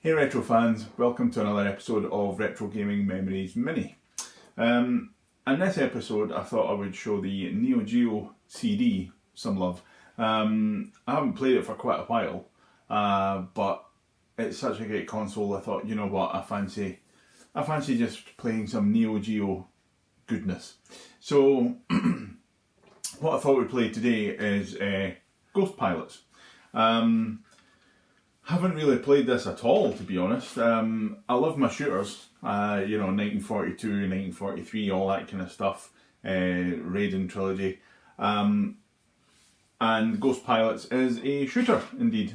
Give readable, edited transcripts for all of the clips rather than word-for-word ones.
Hey Retro fans, welcome to another episode of Retro Gaming Memories Mini. In this episode I thought I would show the Neo Geo CD some love. I haven't played it for quite a while, but it's such a great console. I thought, you know what, I fancy just playing some Neo Geo goodness. So what I thought we'd play today is Ghost Pilots. Haven't really played this at all, to be honest. I love my shooters, 1942, 1943, all that kind of stuff, Raiden trilogy. And Ghost Pilots is a shooter, indeed,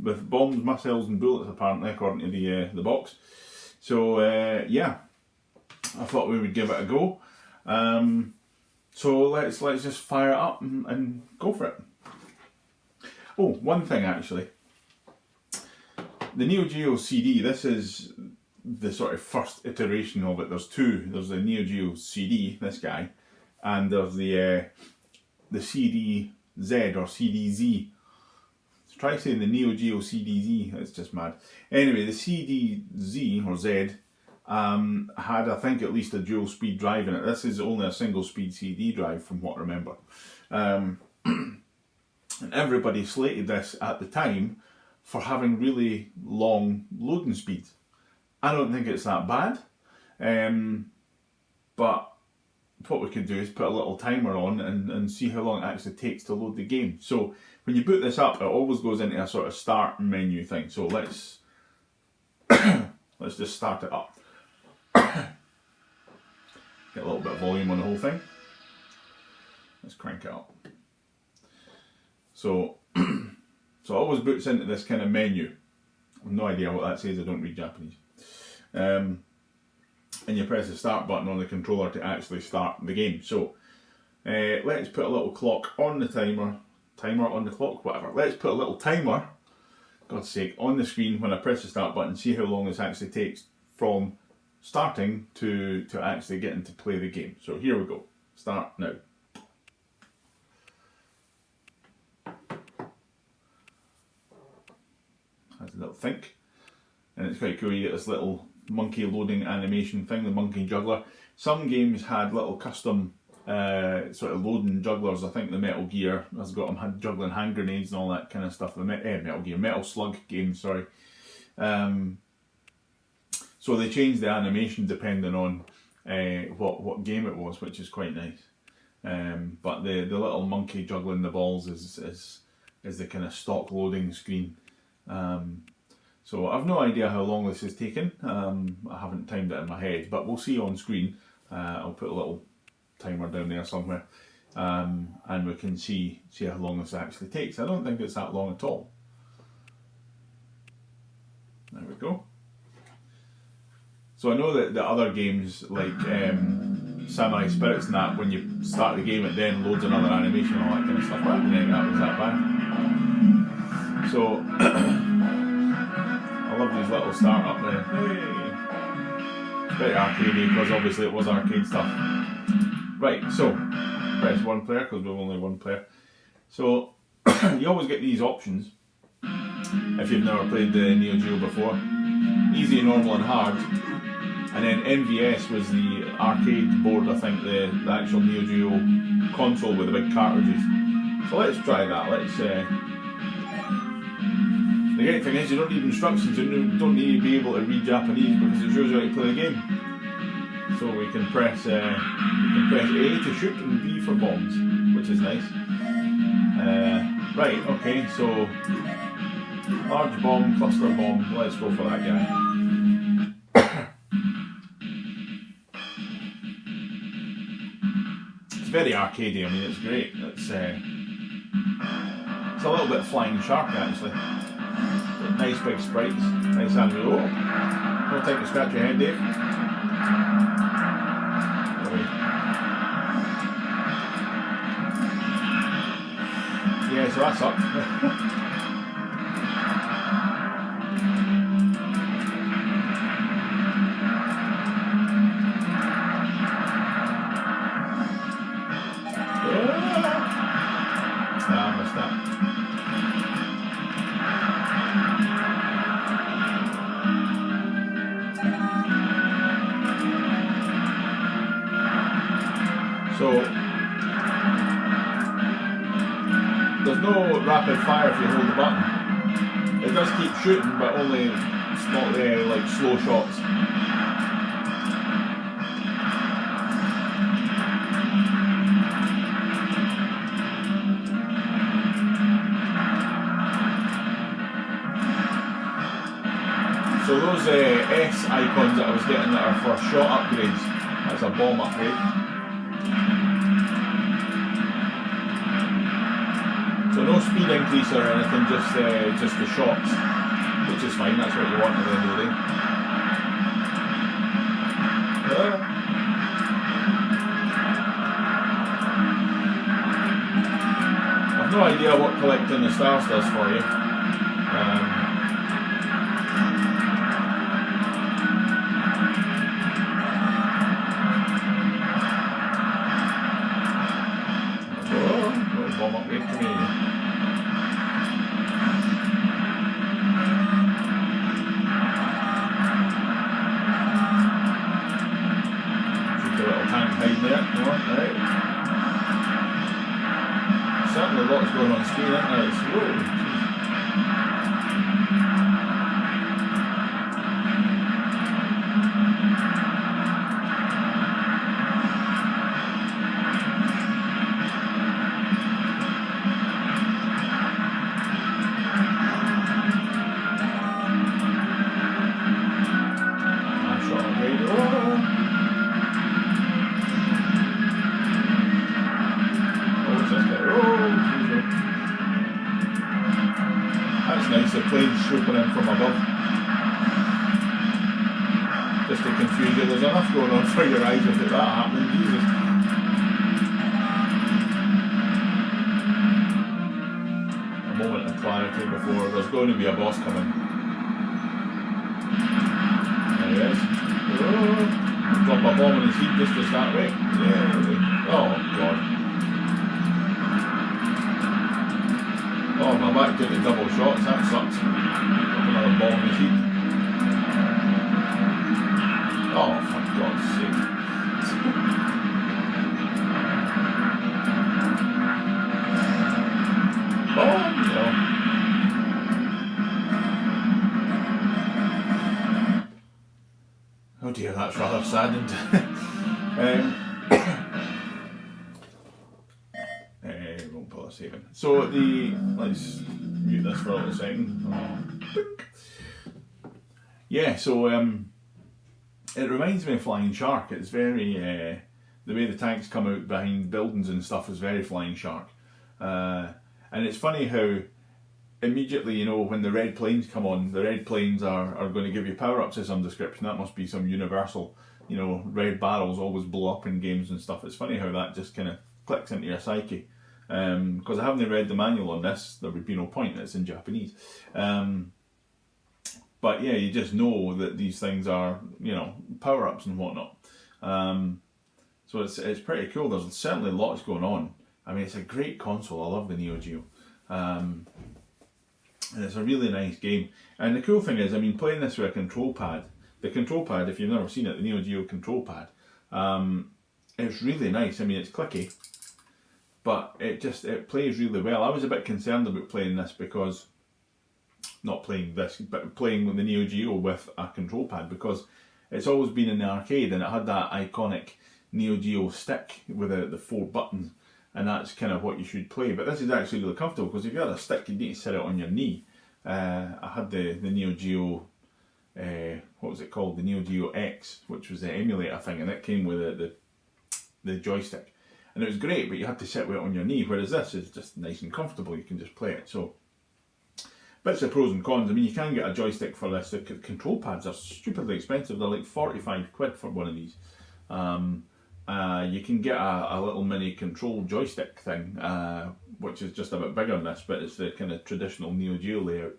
with bombs, missiles and bullets, apparently, according to the box. So, yeah, I thought we would give it a go. So let's just fire it up and go for it. Oh, one thing actually. The Neo Geo CD, this is the sort of first iteration of it. There's two. There's the Neo Geo CD, this guy, and there's the CD-Z or CD-Z. Try saying the Neo Geo CD-Z, it's just mad. Anyway, the CD-Z or Z had, I think, at least a dual speed drive in it. This is only a single speed CD drive from what I remember. And everybody slated this at the time for having really long loading speeds. I don't think it's that bad, but what we could do is put a little timer on and see how long it actually takes to load the game. So when you boot this up, it always goes into a sort of start menu thing. So let's let's just start it up. Get a little bit of volume on the whole thing. Let's crank it up. So it always boots into this kind of menu. I have no idea what that says, I don't read Japanese. And you press the start button on the controller to actually start the game. So let's put a little clock on the timer on the clock, whatever. Let's put a little timer, God's sake, on the screen when I press the start button, see how long this actually takes from starting to actually getting to play the game. So here we go, start now. Has a little think, and it's quite cool. You get this little monkey loading animation thing, the monkey juggler. Some games had little custom sort of loading jugglers. I think the Metal Gear has got them, had juggling hand grenades and all that kind of stuff. The Metal Slug game, sorry. So they changed the animation depending on what game it was, which is quite nice. But the little monkey juggling the balls is the kind of stock loading screen. So I've no idea how long this has taken. I haven't timed it in my head, but we'll see on screen. I'll put a little timer down there somewhere, and we can see how long this actually takes. I don't think it's that long at all. There we go. So I know that the other games like Samurai Spirits and that, when you start the game, it then loads another animation and all that kind of stuff. I didn't think that was that bad. So I love these little start up there. Hey. It's very arcadey because obviously it was arcade stuff. Right, so press one player because we've only one player. So you always get these options if you've never played the Neo Geo before. Easy, normal and hard. And then MVS was the arcade board, I think, the actual Neo Geo console with the big cartridges. So let's try that. The great thing is you don't need instructions, you don't need to be able to read Japanese because it shows you how to play the game. So we can press A to shoot and B for bombs, which is nice. Right, okay, so large bomb, cluster bomb, let's go for that guy. It's very arcadey, I mean it's great. It's a little bit Flying Shark actually. Nice big sprites, nice anime. Oh, no time to scratch your head, Dave. Yeah, so that's up. I missed that. So there's no rapid fire if you hold the button. It does keep shooting, but only not like slow shots. So those S icons that I was getting that are for shot upgrades, that's a bomb upgrade. So no speed increase or anything, just the shots, which is fine, that's what you want at the end of the day. I've no idea what collecting the stars does for you. Bomb upgrade to me. Just a little tank hiding there. No, right. Certainly lots going on screen, isn't there? Whoa. That's nice, the plane's swooping in from above. Just to confuse you, there's enough going on for your eyes if that happening, Jesus. A moment of clarity before there's going to be a boss coming. There he is. Oh, drop a bomb in his heat just to start with. Yeah. Oh, God. Oh, my back took the double shots, that sucks. Another ball in his heat. Oh, for God's sake. Oh, no. Oh dear, that's rather saddened. Won't pull a saving. So let's mute this for a little second. Yeah, so it reminds me of Flying Shark. It's very the way the tanks come out behind buildings and stuff is very Flying Shark. And it's funny how immediately, when the red planes come on, the red planes are going to give you power-ups of some description. That must be some universal, red barrels always blow up in games and stuff. It's funny how that just kind of clicks into your psyche. Because I haven't read the manual on this, there would be no point, it's in Japanese. But yeah, you just know that these things are, power-ups and whatnot. So it's pretty cool. There's certainly lots going on. I mean, it's a great console. I love the Neo Geo. And it's a really nice game. And the cool thing is, playing this with a control pad, the control pad, if you've never seen it, the Neo Geo control pad, it's really nice. It's clicky, but it plays really well. I was a bit concerned about playing this because, not playing this, but playing with the Neo Geo with a control pad, because it's always been in the arcade and it had that iconic Neo Geo stick with the 4 buttons, and that's kind of what you should play. But this is actually really comfortable, because if you had a stick, you need to set it on your knee. I had the Neo Geo, what was it called? The Neo Geo X, which was the emulator thing, and it came with the joystick. And it was great, but you had to sit with it on your knee, whereas this is just nice and comfortable. You can just play it. So, bits of pros and cons. You can get a joystick for this. The control pads are stupidly expensive. They're like 45 quid for one of these. You can get a little mini control joystick thing, which is just a bit bigger than this, but it's the kind of traditional Neo Geo layout.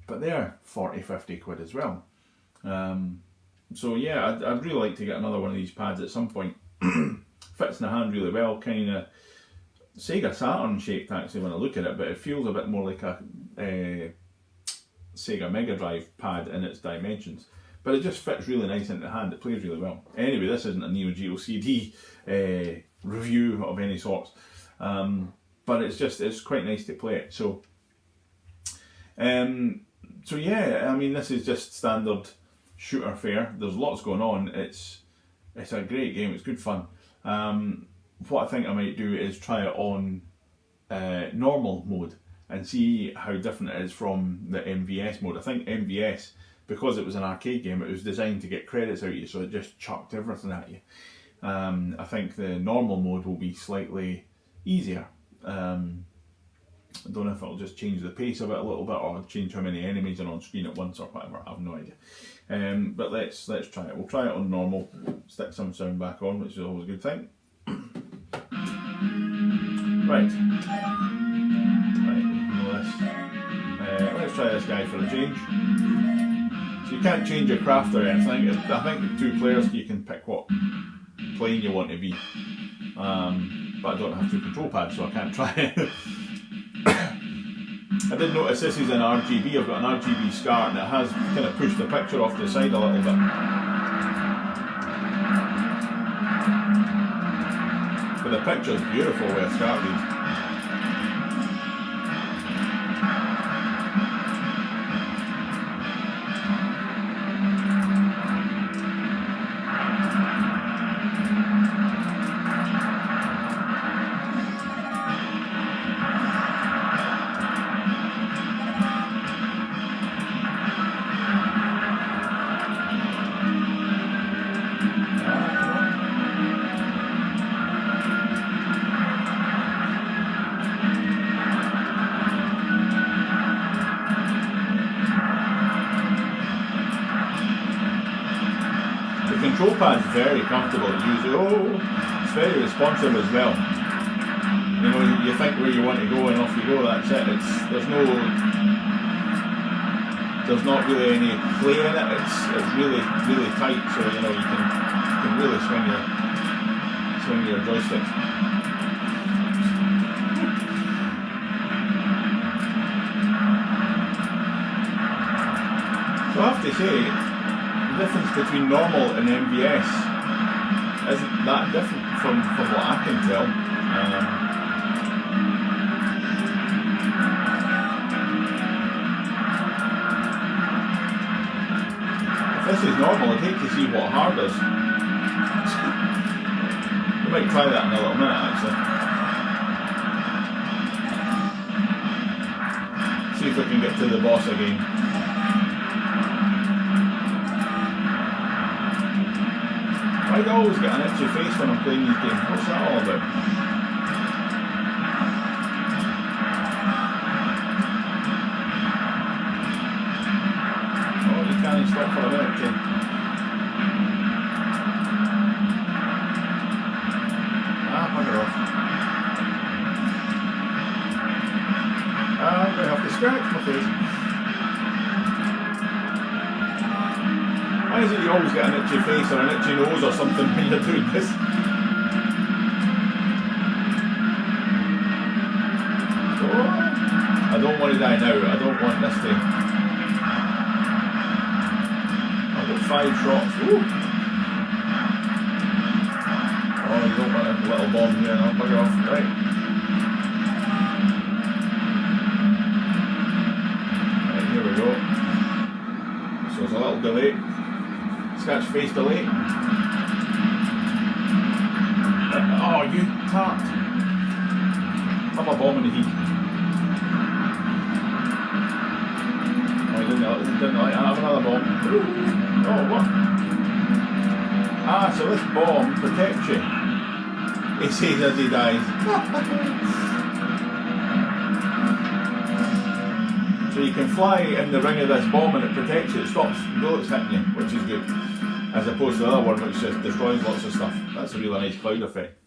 But they're 40-50 quid as well. So yeah, I'd really like to get another one of these pads at some point. Fits in the hand really well, kind of Sega Saturn shaped actually when I look at it, but it feels a bit more like a Sega Mega Drive pad in its dimensions. But it just fits really nice into the hand, it plays really well. Anyway, this isn't a Neo Geo CD review of any sorts. But it's quite nice to play it. So yeah, I mean, this is just standard shooter fare. There's lots going on. It's a great game. It's good fun. What I think I might do is try it on normal mode and see how different it is from the MVS mode. I think MVS, because it was an arcade game, it was designed to get credits out of you, so it just chucked everything at you. I think the normal mode will be slightly easier. I don't know if it'll just change the pace of it a little bit, or change how many enemies are on screen at once, or whatever. I have no idea. But let's try it. We'll try it on normal. Stick some sound back on, which is always a good thing. Right. Let's try this guy for a change. So you can't change your craft or anything. I think with 2 players you can pick what plane you want to be. But I don't have 2 control pads, so I can't try it. I did notice this is an RGB. I've got an RGB SCART, and it has kind of pushed the picture off to the side a little bit. But the picture's beautiful with a SCART read. The control pad's very comfortable to use. It's very responsive as well. You know, you think where you want to go and off you go, that's it. There's not really any play in it. It's really, really tight, so you know you can really swing your joystick. So I have to say, the difference between normal and MVS isn't that different from what I can tell. If this is normal, I'd hate to see what hard is. We might try that in a little minute, actually. See if we can get to the boss again. I always get an itchy face when I'm playing these games. What's that all about? Oh, you can't stop for a minute, Tim. Bugger off. I'm going to have to scratch my face. Why is it you always get an itchy face or an itchy nose or something when you're doing this? Oh, I don't want to die now. I don't want this to... I've got 5 shots. Ooh. Oh, you don't want a little bomb here. I'll bugger off. Right. Right, here we go. So there's a little delay. Scratch face delay. Oh, you tart. Have a bomb in the heat. Oh, he didn't like that. Have another bomb. Oh, what? So this bomb protects you. He says as he dies. So you can fly in the ring of this bomb and it protects you. It stops bullets hitting you, which is good. As opposed to the other one, which just destroys lots of stuff. That's a really nice cloud effect.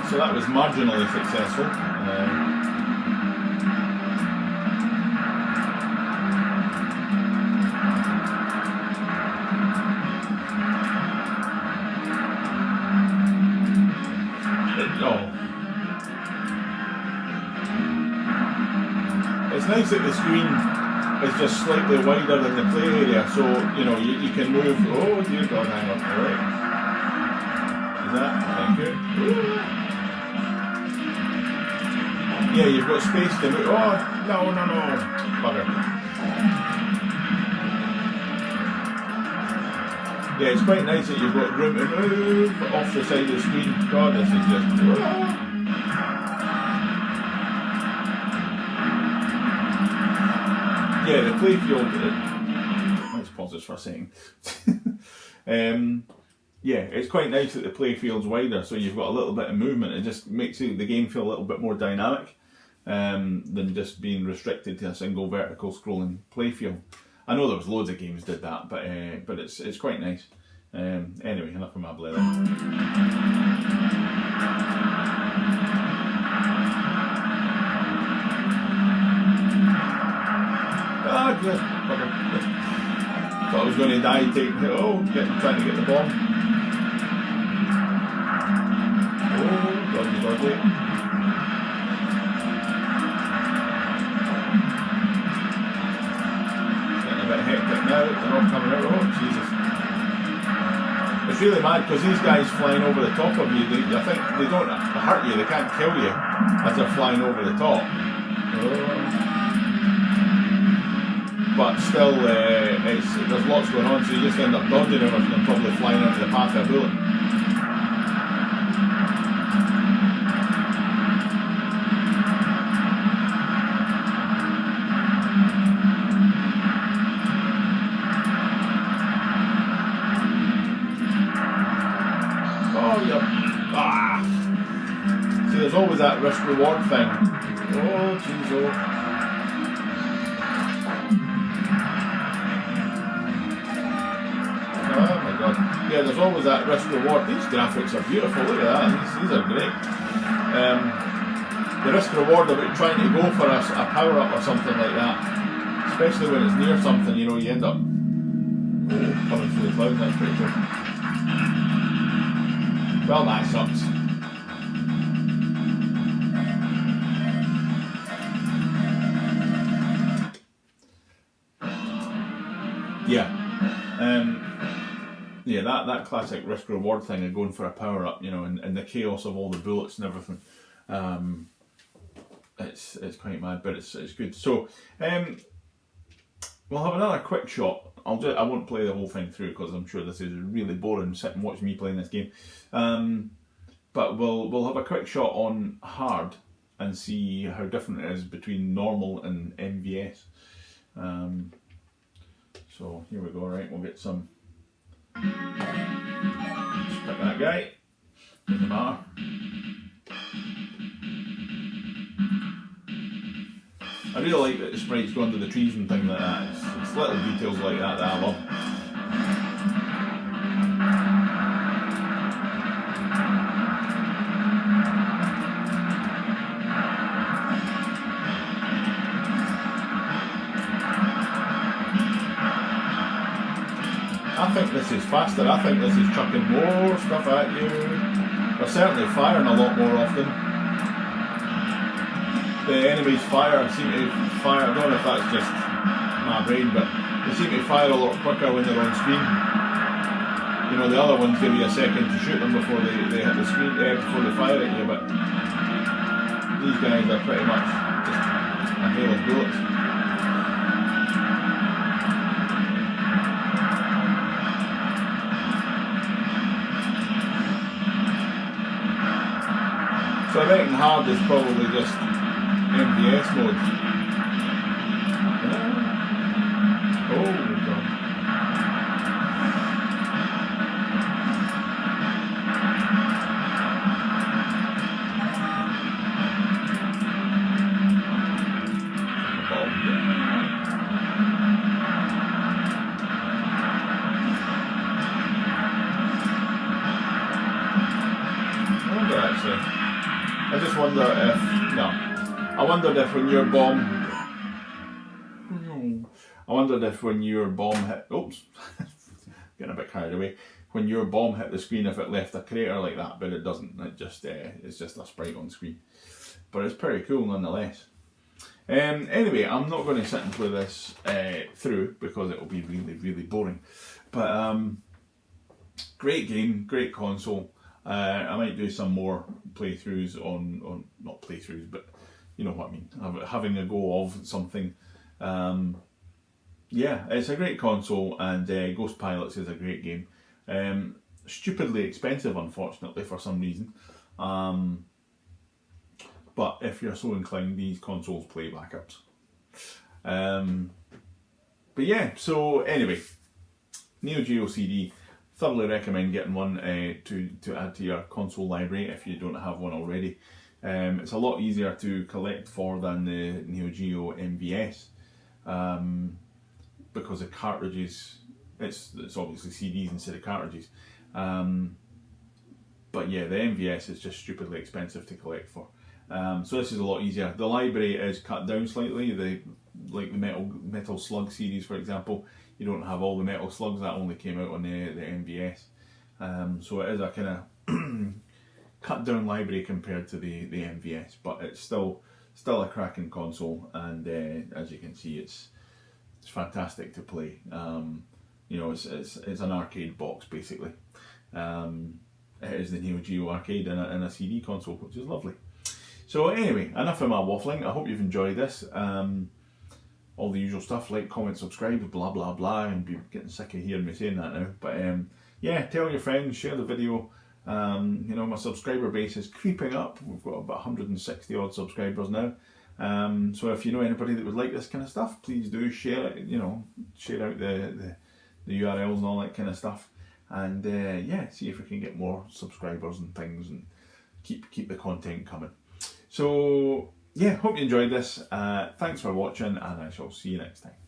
So that was marginally successful. It's nice that the screen is just slightly wider than the play area, so you know you can move. Oh dear God, hang on. All right. Is that? Thank you. Yeah, you've got space to move. Oh no, bugger. Yeah, it's quite nice that you've got room to move off the side of the screen. God, this is just. Yeah, the playfield. Let's pause this for a second. Yeah, it's quite nice that the playfield's wider, so you've got a little bit of movement. It just makes the game feel a little bit more dynamic than just being restricted to a single vertical scrolling playfield. I know there was loads of games did that, but it's quite nice. Anyway, enough of my blather. Ah, good. Thought I was going to die taking it. Oh, trying to get the bomb. Oh, dodgy. Getting a bit hectic now. They're all coming out. Oh, Jesus. It's really mad because these guys flying over the top of you, I think they don't hurt you, they can't kill you as they're flying over the top. But still, there's lots going on, so you just end up dodging everything and probably flying into the path of a bullet. See, there's always that risk-reward thing. Oh, jeez, oh. Oh my God. Yeah, there's always that risk-reward. These graphics are beautiful, look at that. These are great. The risk-reward about trying to go for a power-up or something like that, especially when it's near something, you know, you end up coming through the clouds. That's pretty cool. Well, that sucks. Yeah, that classic risk reward thing of going for a power up, you know, and the chaos of all the bullets and everything. It's quite mad, but it's good. So we'll have another quick shot. I won't play the whole thing through because I'm sure this is really boring. Sit and watch me playing this game. But we'll have a quick shot on hard and see how different it is between normal and MVS. So here we go. Right, we'll get some. Just pick that guy. Doesn't matter. I really like that the sprites go under the trees and things like that. It's little details like that I love. I think this is faster. I think this is chucking more stuff at you. They're certainly firing a lot more often. The enemies seem to fire, I don't know if that's just my brain, but they seem to fire a lot quicker when they're on screen. You know, the other ones give you a second to shoot them before they hit the screen, before they fire at you, but these guys are pretty much just a hail of bullets. So I reckon hard is probably just MVS mode. Oh God. I wonder actually. I just wonder if I wondered if when your bomb hit, oops, getting a bit carried away. When your bomb hit the screen, if it left a crater like that, but it doesn't. It just it's just a sprite on screen. But it's pretty cool nonetheless. Anyway, I'm not going to sit and play this through because it will be really, really boring. But great game, great console. I might do some more playthroughs on not playthroughs, but you know what I mean, having a go of something. Yeah, it's a great console, and Ghost Pilots is a great game. Stupidly expensive, unfortunately, for some reason. But if you're so inclined, these consoles play backups. But yeah, so anyway, Neo Geo CD. Thoroughly recommend getting one to add to your console library if you don't have one already. It's a lot easier to collect for than the Neo Geo MVS, because the cartridges, it's obviously CDs instead of cartridges. But yeah, the MVS is just stupidly expensive to collect for. So this is a lot easier. The library is cut down slightly. Like the Metal Slug series, for example, you don't have all the Metal Slugs. That only came out on the MVS. So it is a kind of cut down library compared to the MVS, but it's still a cracking console, and as you can see, it's fantastic to play. You know, it's an arcade box basically. It is the Neo Geo arcade in a CD console, which is lovely. So anyway, enough of my waffling. I hope you've enjoyed this. All the usual stuff, like, comment, subscribe, blah blah blah, and be getting sick of hearing me saying that now. But yeah, tell your friends, share the video. You know, my subscriber base is creeping up. We've got about 160 odd subscribers now. So if you know anybody that would like this kind of stuff, please do share it. You know, share out the URLs and all that kind of stuff. And yeah, see if we can get more subscribers and things, and keep the content coming. So yeah, hope you enjoyed this. Thanks for watching, and I shall see you next time.